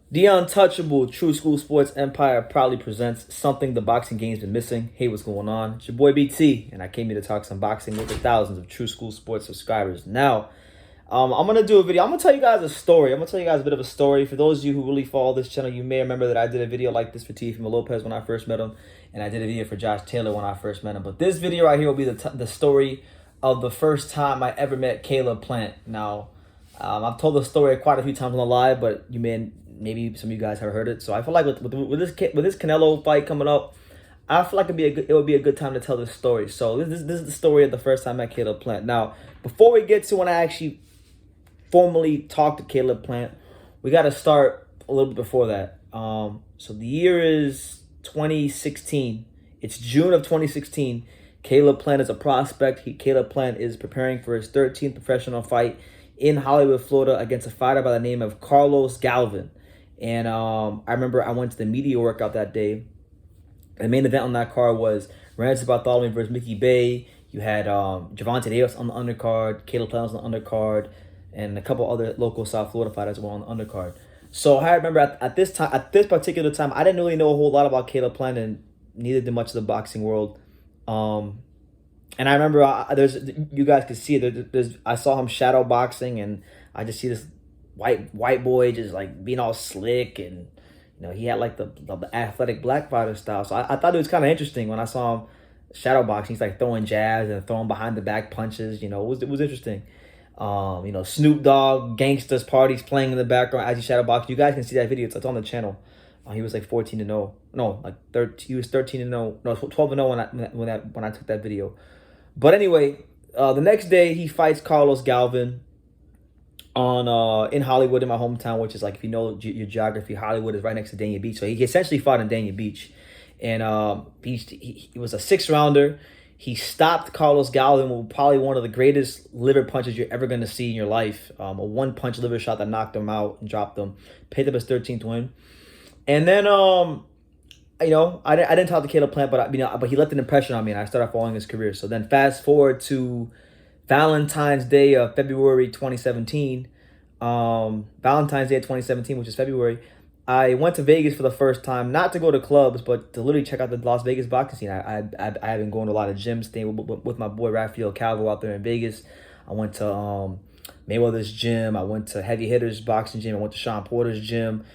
The untouchable True School Sports Empire proudly presents something the boxing game's been missing. Hey, what's going on? It's your boy BT, and I came here to talk some boxing with the thousands of True School Sports subscribers. Now, I'm gonna do a video. I'm gonna tell you guys a story. I'm gonna tell you guys a bit of a story. For those of you who really follow this channel, you may remember that I did a video like this for Teofimo Lopez when I first met him, and I did a video for Josh Taylor when I first met him. But this video right here will be the story of the first time I ever met Caleb Plant. Now, I've told the story quite a few times on the live, but maybe some of you guys have heard it. So I feel like with this Canelo fight coming up, I feel like it would be a good time to tell this story. So this is the story of the first time I met Caleb Plant. Now, before we get to when I actually formally talked to Caleb Plant, we got to start a little bit before that. So the year is 2016. It's June of 2016. Caleb Plant is a prospect. Caleb Plant is preparing for his 13th professional fight in Hollywood, Florida, against a fighter by the name of Carlos Galvin. And I remember I went to the media workout that day. The main event on that card was Randy Bartholomew versus Mickey Bay. You had Javante Davis on the undercard, Caleb Plant on the undercard, and a couple other local South Florida fighters were on the undercard. So I remember at this particular time, I didn't really know a whole lot about Caleb Plant, and neither did much of the boxing world. And I remember you guys could see it. I saw him shadow boxing, and I just see this white boy just like being all slick, and he had like the athletic black fighter style. So I thought it was kind of interesting when I saw him shadow boxing. He's like throwing jabs and throwing behind the back punches. It was interesting. Snoop Dogg, Gangsters Parties playing in the background as he shadow boxed. You guys can see that video. It's on the channel. He was like 14-0. No, like 13. He was 13-0. No, 12-0 when I took that video. But anyway, the next day he fights Carlos Galvin in Hollywood, in my hometown, which is like, if you know your geography, Hollywood is right next to Dania Beach. So he essentially fought in Dania Beach, and he was a 6-rounder. He stopped Carlos Galvin with probably one of the greatest liver punches you're ever going to see in your life. A one-punch liver shot that knocked him out and dropped him. Picked up his 13th win. And then, I didn't talk to Caleb Plant, but he left an impression on me, and I started following his career. So then fast forward to Valentine's Day of February 2017. Valentine's Day of 2017, which is February. I went to Vegas for the first time, not to go to clubs, but to literally check out the Las Vegas boxing scene. I have been going to a lot of gyms, staying with my boy Rafael Calvo out there in Vegas. I went to Mayweather's gym. I went to Heavy Hitters boxing gym. I went to Sean Porter's gym.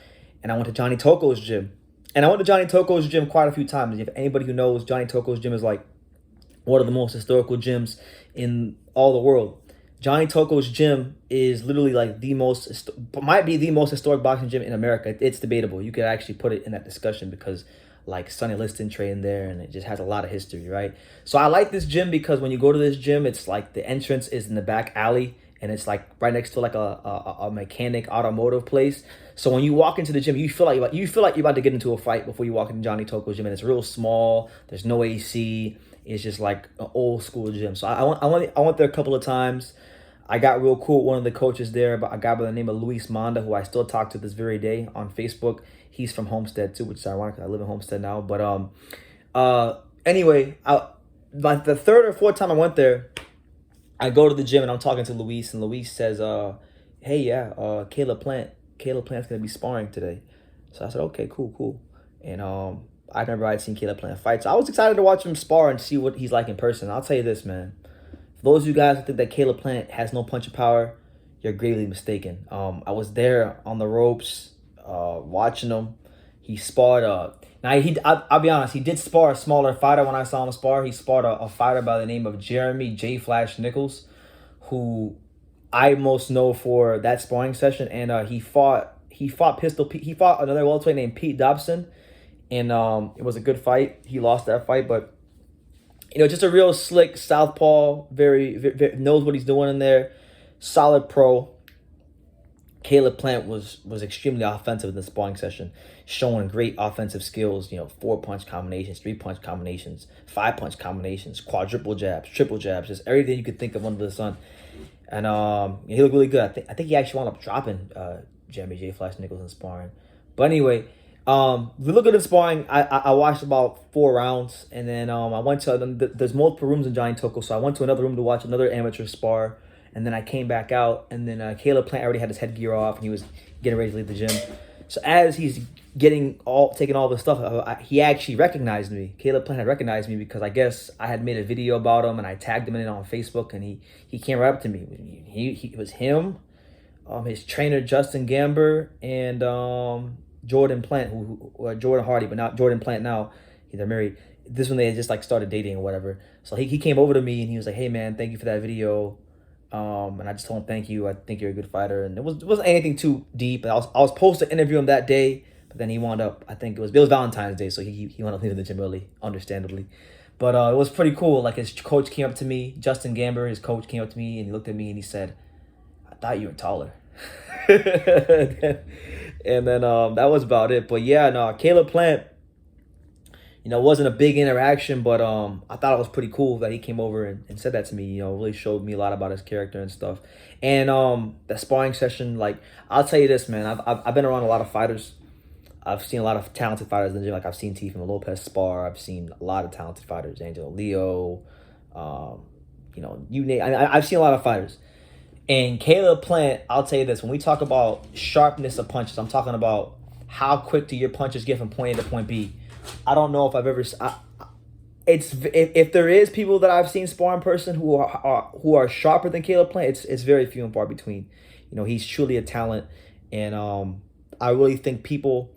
And I went to Johnny Toko's gym. And I went to Johnny Toko's gym quite a few times. If anybody who knows, Johnny Toko's gym is like one of the most historical gyms in all the world. Johnny Toko's gym is literally like might be the most historic boxing gym in America. It's debatable. You could actually put it in that discussion because like Sonny Liston trained there, and it just has a lot of history, right? So I like this gym because when you go to this gym, it's like the entrance is in the back alley, and it's like right next to like a mechanic automotive place. So when you walk into the gym, you feel like you're about to get into a fight before you walk into Johnny Toko's gym, and it's real small. There's no AC. It's just like an old school gym. So I went there a couple of times. I got real cool with one of the coaches there, but a guy by the name of Luis Manda, who I still talk to this very day on Facebook. He's from Homestead too, which is ironic. I live in Homestead now. But anyway, like the third or fourth time I went there, I go to the gym and I'm talking to Luis, and Luis says, "Hey, Caleb Plant's gonna be sparring today." So I said, "Okay, cool." And I remember I'd seen Caleb Plant fight, so I was excited to watch him spar and see what he's like in person. I'll tell you this, man. For those of you guys who think that Caleb Plant has no punching power, you're gravely mistaken. I was there on the ropes, watching him. He sparred. I'll be honest, he did spar a smaller fighter when I saw him spar. He sparred a fighter by the name of Jeremy J. Flash Nichols, who I most know for that sparring session. And he fought Pistol Pete. He fought another welterweight named Pete Dobson, and it was a good fight. He lost that fight, but just a real slick southpaw, very knows what he's doing in there. Solid pro. Caleb Plant was extremely offensive in the sparring session, showing great offensive skills. 4-punch combinations, 3-punch combinations, 5-punch combinations, quadruple jabs, triple jabs, just everything you could think of under the sun. And he looked really good. I think he actually wound up dropping Jeremy J. Flash Nichols in sparring. But anyway, we look good in sparring. I watched about 4 rounds, and then I went to there's multiple rooms in Johnny Toko, so I went to another room to watch another amateur spar. And then I came back out, and then Caleb Plant already had his headgear off, and he was getting ready to leave the gym. So as he's taking all this stuff, he actually recognized me. Caleb Plant had recognized me because I guess I had made a video about him and I tagged him in it on Facebook, and he came right up to me. It was him, his trainer Justin Gamber, and Jordan Plant, Jordan Hardy, but not Jordan Plant now. They're married. This one they had just like started dating or whatever. So he came over to me and he was like, "Hey man, thank you for that video." And I just told him thank you. I think you're a good fighter, and it wasn't anything too deep. I was supposed to interview him that day, but then he wound up. I think it was Valentine's Day, so he wound up leaving the gym early, understandably. But it was pretty cool. Like his coach came up to me, Justin Gamber, his coach came up to me and he looked at me and he said, "I thought you were taller." And then that was about it. But yeah, no, Caleb Plant, it wasn't a big interaction, but I thought it was pretty cool that he came over and said that to me. Really showed me a lot about his character and stuff. And that sparring session, like, I'll tell you this, man, I've been around a lot of fighters. I've seen a lot of talented fighters in the gym. Like, I've seen Teofimo Lopez spar. I've seen a lot of talented fighters, Angelo Leo, you name. I've seen a lot of fighters. And Caleb Plant, I'll tell you this, when we talk about sharpness of punches, I'm talking about how quick do your punches get from point A to point B. I don't know if I've ever. If there is people that I've seen spar in person who are sharper than Caleb Plant, it's very few and far between. He's truly a talent, and I really think people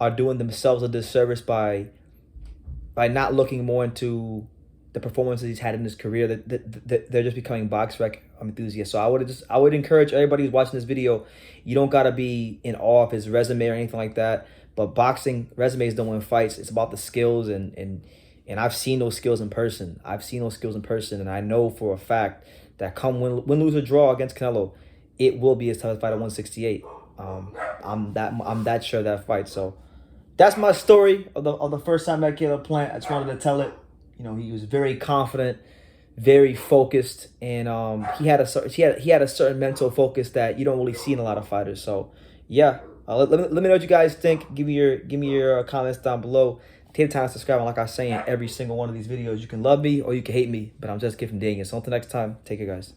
are doing themselves a disservice by not looking more into the performances he's had in his career. That they're just becoming box rec enthusiasts. So I would encourage everybody who's watching this video. You don't gotta be in awe of his resume or anything like that. But boxing resumes don't win fights. It's about the skills, and I've seen those skills in person. And I know for a fact that come win, lose, or draw against Canelo, it will be his toughest fight at 168. I'm that sure of that fight. So that's my story of the first time I met Caleb Plant. I just wanted to tell it. He was very confident, very focused, and he had a certain mental focus that you don't really see in a lot of fighters. So yeah. Let me know what you guys think. Give me your comments down below. Take the time to subscribe. And like I say in every single one of these videos, you can love me or you can hate me, but I'm just giving dang it. So until next time, take care, guys.